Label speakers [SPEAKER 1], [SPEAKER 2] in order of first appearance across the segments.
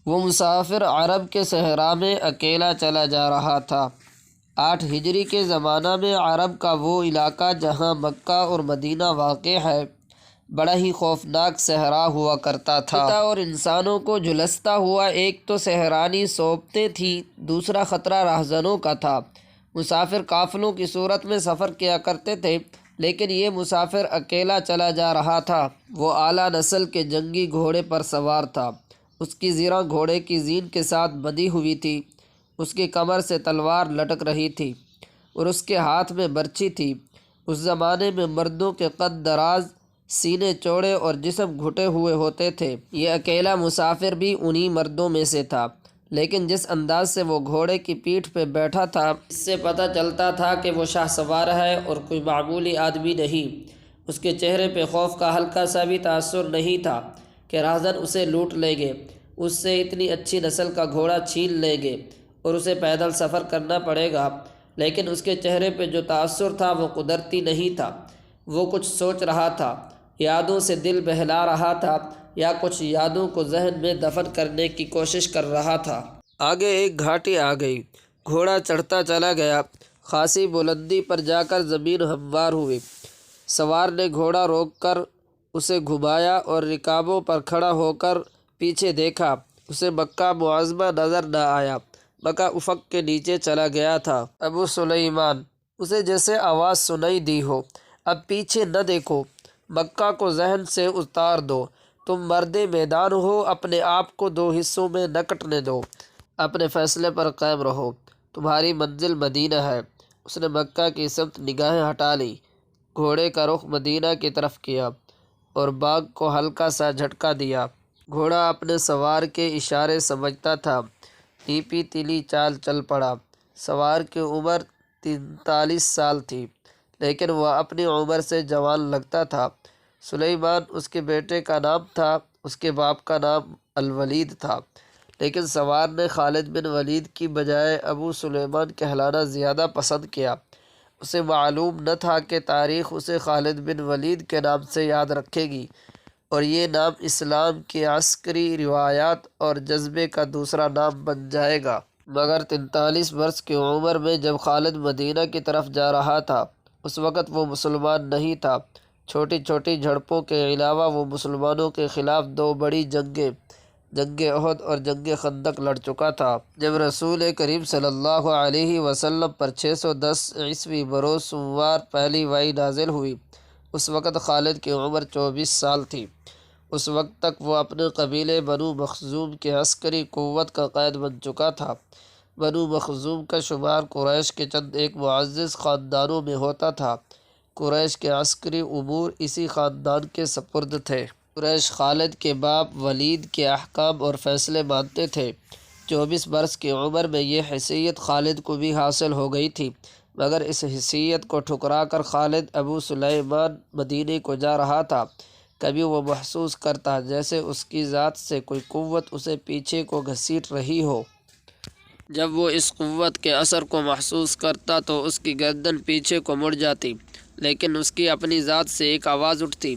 [SPEAKER 1] وہ مسافر عرب کے صحرا میں اکیلا چلا جا رہا تھا۔ 8 ہجری کے زمانہ میں عرب کا وہ علاقہ جہاں مکہ اور مدینہ واقع ہے بڑا ہی خوفناک صحرا ہوا کرتا تھا اور انسانوں کو جھلستا ہوا ایک تو صحرانی صوبتیں تھیں، دوسرا خطرہ راہزنوں کا تھا۔ مسافر قافلوں کی صورت میں سفر کیا کرتے تھے، لیکن یہ مسافر اکیلا چلا جا رہا تھا۔ وہ اعلیٰ نسل کے جنگی گھوڑے پر سوار تھا۔ اس کی زرہ گھوڑے کی زین کے ساتھ بندھی ہوئی تھی، اس کی کمر سے تلوار لٹک رہی تھی اور اس کے ہاتھ میں برچھی تھی۔ اس زمانے میں مردوں کے قد دراز، سینے چوڑے اور جسم گھٹے ہوئے ہوتے تھے۔ یہ اکیلا مسافر بھی انہی مردوں میں سے تھا، لیکن جس انداز سے وہ گھوڑے کی پیٹھ پہ بیٹھا تھا اس سے پتہ چلتا تھا کہ وہ شاہ سوار ہے اور کوئی معمولی آدمی نہیں۔ اس کے چہرے پہ خوف کا ہلکا سا بھی تاثر نہیں تھا کہ راہزن اسے لوٹ لیں گے، اس سے اتنی اچھی نسل کا گھوڑا چھین لیں گے اور اسے پیدل سفر کرنا پڑے گا۔ لیکن اس کے چہرے پہ جو تاثر تھا وہ قدرتی نہیں تھا۔ وہ کچھ سوچ رہا تھا، یادوں سے دل بہلا رہا تھا یا کچھ یادوں کو ذہن میں دفن کرنے کی کوشش کر رہا تھا۔ آگے ایک گھاٹی آ گئی، گھوڑا چڑھتا چلا گیا، خاصی بلندی پر جا کر زمین ہموار ہوئی۔ سوار نے گھوڑا روک کر اسے گھمایا اور رکابوں پر کھڑا ہو کر پیچھے دیکھا۔ اسے مکہ معظمہ نظر نہ آیا، مکہ افق کے نیچے چلا گیا تھا۔ ابو سلیمان، اسے جیسے آواز سنائی دی ہو، اب پیچھے نہ دیکھو، مکہ کو ذہن سے اتار دو، تم مرد میدان ہو، اپنے آپ کو 2 حصوں میں نہ کٹنے دو، اپنے فیصلے پر قائم رہو، تمہاری منزل مدینہ ہے۔ اس نے مکہ کی سمت نگاہیں ہٹا لی، گھوڑے کا رخ مدینہ کی طرف کیا اور باغ کو ہلکا سا جھٹکا دیا۔ گھوڑا اپنے سوار کے اشارے سمجھتا تھا، ٹیپی تیلی چال چل پڑا۔ سوار کی عمر 43 سال تھی، لیکن وہ اپنی عمر سے جوان لگتا تھا۔ سلیمان اس کے بیٹے کا نام تھا، اس کے باپ کا نام الولید تھا، لیکن سوار نے خالد بن ولید کی بجائے ابو سلیمان کہلانا زیادہ پسند کیا۔ اسے معلوم نہ تھا کہ تاریخ اسے خالد بن ولید کے نام سے یاد رکھے گی اور یہ نام اسلام کی عسکری روایات اور جذبے کا دوسرا نام بن جائے گا۔ مگر 43 برس کی عمر میں جب خالد مدینہ کی طرف جا رہا تھا، اس وقت وہ مسلمان نہیں تھا۔ چھوٹی چھوٹی جھڑپوں کے علاوہ وہ مسلمانوں کے خلاف 2 بڑی جنگیں، جنگ احد اور جنگ خندق لڑ چکا تھا۔ جب رسول کریم صلی اللہ علیہ وسلم پر 610 عیسوی بروز سوار پہلی وحی نازل ہوئی، اس وقت خالد کی عمر 24 سال تھی۔ اس وقت تک وہ اپنے قبیلے بنو مخزوم کی عسکری قوت کا قائد بن چکا تھا۔ بنو مخزوم کا شمار قریش کے چند ایک معزز خاندانوں میں ہوتا تھا۔ قریش کے عسکری امور اسی خاندان کے سپرد تھے۔ قریش خالد کے باپ ولید کے احکام اور فیصلے مانتے تھے۔ 24 برس کی عمر میں یہ حیثیت خالد کو بھی حاصل ہو گئی تھی، مگر اس حیثیت کو ٹھکرا کر خالد ابو سلیمان مدینے کو جا رہا تھا۔ کبھی وہ محسوس کرتا جیسے اس کی ذات سے کوئی قوت اسے پیچھے کو گھسیٹ رہی ہو۔ جب وہ اس قوت کے اثر کو محسوس کرتا تو اس کی گردن پیچھے کو مڑ جاتی، لیکن اس کی اپنی ذات سے ایک آواز اٹھتی،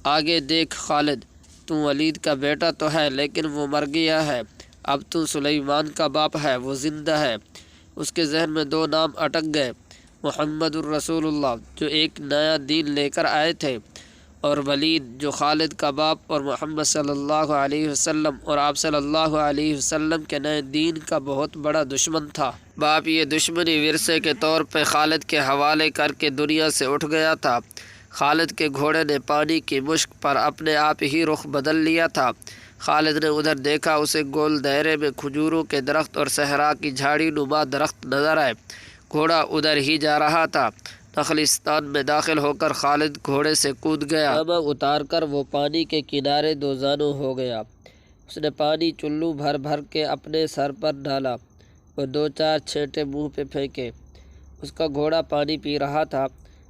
[SPEAKER 1] آگے دیکھ خالد، تو ولید کا بیٹا تو ہے لیکن وہ مر گیا ہے، اب تو سلیمان کا باپ ہے، وہ زندہ ہے۔ اس کے ذہن میں 2 نام اٹک گئے، محمد الرسول اللہ جو ایک نیا دین لے کر آئے تھے، اور ولید جو خالد کا باپ اور محمد صلی اللہ علیہ وسلم اور آپ صلی اللہ علیہ وسلم کے نئے دین کا بہت بڑا دشمن تھا۔ باپ یہ دشمنی ورثے کے طور پہ خالد کے حوالے کر کے دنیا سے اٹھ گیا تھا۔ خالد کے گھوڑے نے پانی کی مشک پر اپنے آپ ہی رخ بدل لیا تھا۔ خالد نے ادھر دیکھا، اسے گول دائرے میں کھجوروں کے درخت اور صحرا کی جھاڑی نما درخت نظر آئے۔ گھوڑا ادھر ہی جا رہا تھا۔ نخلستان میں داخل ہو کر خالد گھوڑے سے کود گیا۔ خیمہ اتار کر وہ پانی کے کنارے دوزانوں ہو گیا۔ اس نے پانی چلو بھر بھر کے اپنے سر پر ڈالا اور 2-4 چھینٹے منہ پہ پھینکے۔ اس کا گھوڑا پانی پی رہا تھا۔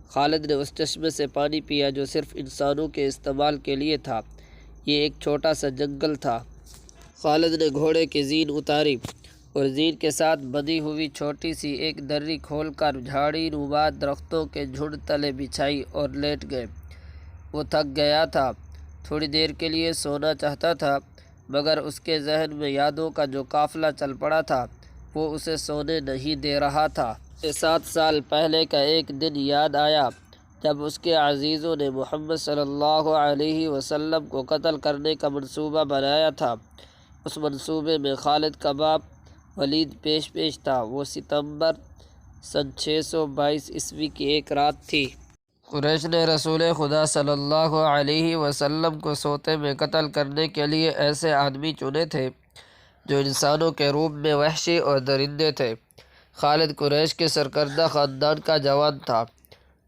[SPEAKER 1] خالد نے اس چشمے سے پانی پیا جو صرف انسانوں کے استعمال کے لیے تھا۔ یہ ایک چھوٹا سا جنگل تھا۔ خالد نے گھوڑے کی زین اتاری اور زین کے ساتھ بندھی ہوئی چھوٹی سی ایک دری کھول کر جھاڑی نما درختوں کے جھنڈ تلے بچھائی اور لیٹ گئے۔ وہ تھک گیا تھا، تھوڑی دیر کے لیے سونا چاہتا تھا، مگر اس کے ذہن میں یادوں کا جو قافلہ چل پڑا تھا وہ اسے سونے نہیں دے رہا تھا۔ 7 سال پہلے کا ایک دن یاد آیا جب اس کے عزیزوں نے محمد صلی اللہ علیہ وسلم کو قتل کرنے کا منصوبہ بنایا تھا۔ اس منصوبے میں خالد کا باپ ولید پیش تھا۔ وہ ستمبر سن 622 عیسوی کی ایک رات تھی۔ قریش نے رسول خدا صلی اللہ علیہ وسلم کو سوتے میں قتل کرنے کے لیے ایسے آدمی چنے تھے جو انسانوں کے روپ میں وحشی اور درندے تھے۔ خالد قریش کے سرکردہ خاندان کا جوان تھا۔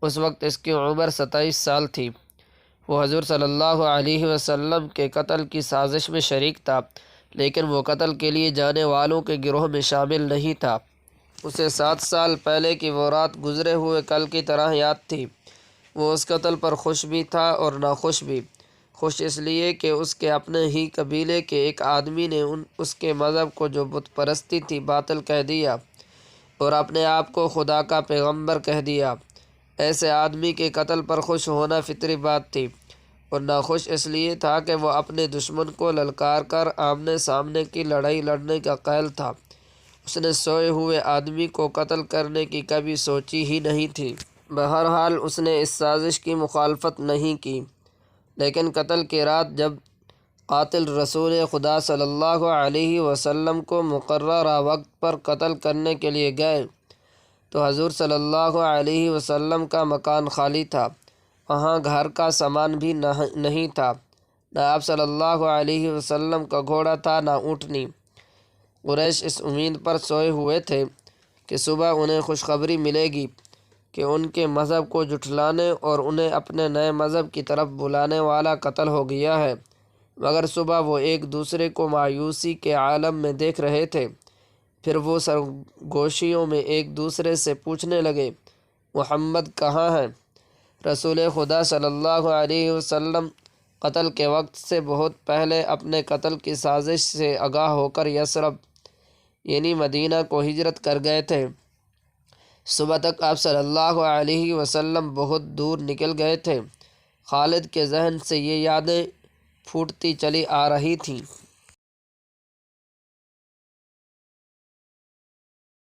[SPEAKER 1] اس وقت اس کی عمر 27 سال تھی۔ وہ حضور صلی اللہ علیہ وسلم کے قتل کی سازش میں شریک تھا، لیکن وہ قتل کے لیے جانے والوں کے گروہ میں شامل نہیں تھا۔ اسے 7 سال پہلے کی وہ رات گزرے ہوئے کل کی طرح یاد تھی۔ وہ اس قتل پر خوش بھی تھا اور ناخوش بھی۔ خوش اس لیے کہ اس کے اپنے ہی قبیلے کے ایک آدمی نے اس کے مذہب کو جو بت پرستی تھی باطل کہہ دیا اور اپنے آپ کو خدا کا پیغمبر کہہ دیا۔ ایسے آدمی کے قتل پر خوش ہونا فطری بات تھی، اور ناخوش اس لیے تھا کہ وہ اپنے دشمن کو للکار کر آمنے سامنے کی لڑائی لڑنے کا قائل تھا۔ اس نے سوئے ہوئے آدمی کو قتل کرنے کی کبھی سوچی ہی نہیں تھی۔ بہرحال اس نے اس سازش کی مخالفت نہیں کی، لیکن قتل کی رات جب قاتل رسول خدا صلی اللہ علیہ وسلم کو مقررہ وقت پر قتل کرنے کے لیے گئے تو حضور صلی اللہ علیہ وسلم کا مکان خالی تھا۔ وہاں گھر کا سامان بھی نہیں تھا، نہ آپ صلی اللہ علیہ وسلم کا گھوڑا تھا، نہ اونٹنی۔ قریش اس امید پر سوئے ہوئے تھے کہ صبح انہیں خوشخبری ملے گی کہ ان کے مذہب کو جھٹلانے اور انہیں اپنے نئے مذہب کی طرف بلانے والا قتل ہو گیا ہے، مگر صبح وہ ایک دوسرے کو مایوسی کے عالم میں دیکھ رہے تھے۔ پھر وہ سرگوشیوں میں ایک دوسرے سے پوچھنے لگے، محمد کہاں ہیں؟ رسول خدا صلی اللہ علیہ وسلم قتل کے وقت سے بہت پہلے اپنے قتل کی سازش سے آگاہ ہو کر یثرب یعنی مدینہ کو ہجرت کر گئے تھے۔ صبح تک آپ صلی اللہ علیہ وسلم بہت دور نکل گئے تھے۔ خالد کے ذہن سے یہ یادیں پھوٹتی چلی آ رہی تھیں۔